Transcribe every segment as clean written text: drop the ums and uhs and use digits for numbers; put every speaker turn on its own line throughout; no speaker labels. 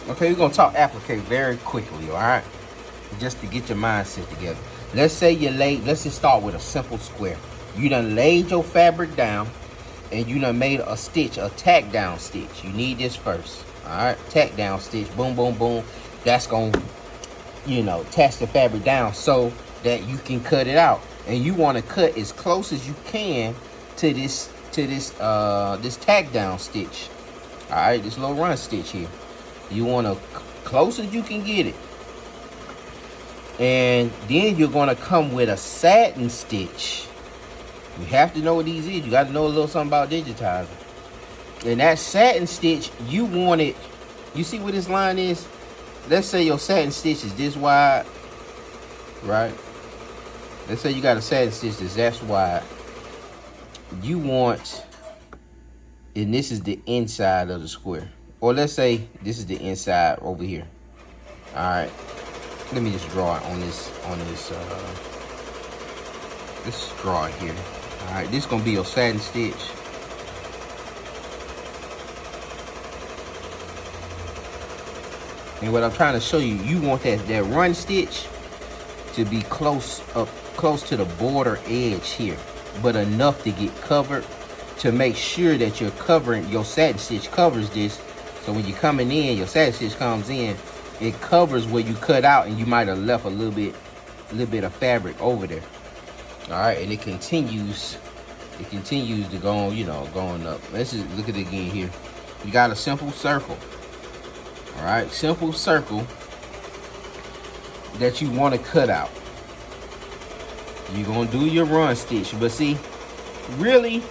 Okay, we're gonna talk applique very quickly, all right? Just to get your mindset together. Let's say you laid, let's just start with a simple square. You done laid your fabric down and you done made a stitch, a tack down stitch. You need this first, all right? Tack down stitch, boom, boom, boom. That's gonna, attach the fabric down so that you can cut it out. And you wanna cut as close as you can to this tack down stitch. All right, this little run stitch here. You want to close as you can get it. And then you're going to come with a satin stitch. You have to know what these is. You got to know a little something about digitizing. And that satin stitch, you want it, you see what this line is? Let's say your satin stitch is this wide, right? Let's say you got a satin stitch that's wide. You want, and this is the inside of the square. Or let's say this is the inside over here. All right, let me just draw it on this, let's draw it here. All right, this is gonna be your satin stitch. And what I'm trying to show you, you want that run stitch to be close to the border edge here, but enough to get covered, to make sure that you're covering, your satin stitch covers this. So when you're coming in, your satin stitch comes in, it covers where you cut out and you might have left a little bit of fabric over there. All right, and it continues to go on, going up. Let's just look at it again here. You got a simple circle. All right, simple circle that you want to cut out. You're gonna do your run stitch, but see, really,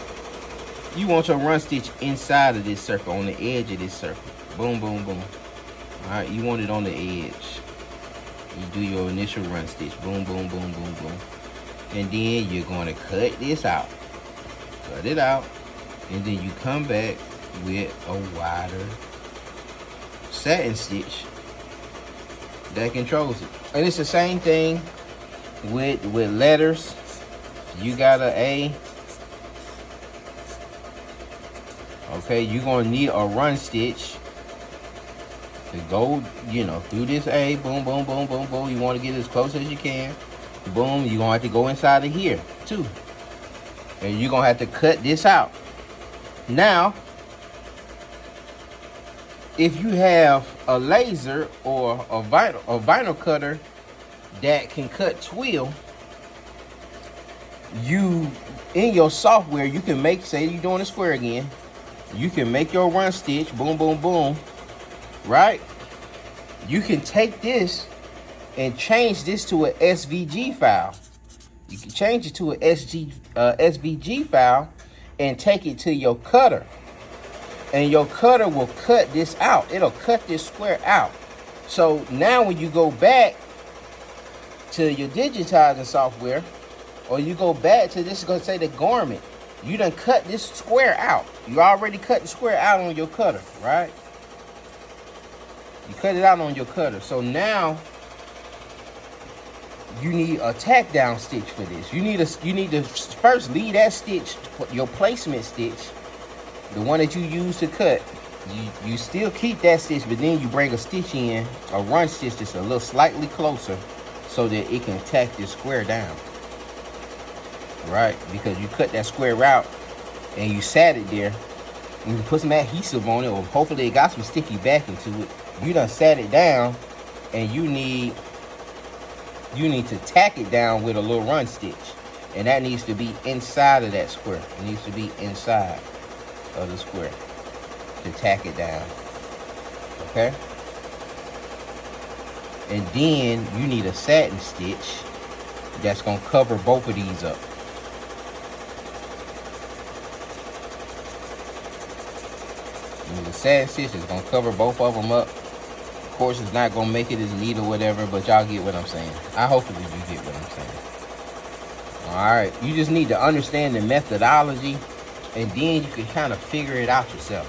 you want your run stitch inside of this circle, on the edge of this circle. Boom, boom, boom. All right, you want it on the edge. You do your initial run stitch. Boom, boom, boom, boom, boom. And then you're going to cut this out. Cut it out. And then you come back with a wider satin stitch that controls it. And it's the same thing with letters. You got an A. Okay, you're gonna need a run stitch to go, through this A. Boom, boom, boom, boom, boom. You want to get as close as you can. Boom, you're gonna have to go inside of here too. And you're gonna have to cut this out. Now, if you have a laser or a vinyl cutter that can cut twill, you, in your software, you can make, say you're doing a square again, you can make your run stitch, boom, boom, boom, right? You can take this and change this to an SVG file. You can change it to an SVG file and take it to your cutter. And your cutter will cut this out. It'll cut this square out. So now when you go back to your digitizing software, or you go back to this, is going to say the garment, you done cut this square out. You already cut the square out on your cutter, right? You cut it out on your cutter. So now you need a tack down stitch for this. You need to first leave that stitch, your placement stitch, the one that you use to cut. You still keep that stitch, but then you bring a stitch in, a run stitch that's a little slightly closer, so that it can tack this square down. Right? Because you cut that square out and you sat it there, and you put some adhesive on it, or hopefully it got some sticky backing to it. You done sat it down, and you need to tack it down with a little run stitch. And that needs to be inside of that square. It needs to be inside of the square to tack it down. Okay? And then you need a satin stitch that's going to cover both of these up. The satin stitch is going to cover both of them up. Of course, it's not going to make it as neat or whatever, but y'all get what I'm saying. Hopefully you get what I'm saying. All right, you just need to understand the methodology, and then you can kind of figure it out yourself.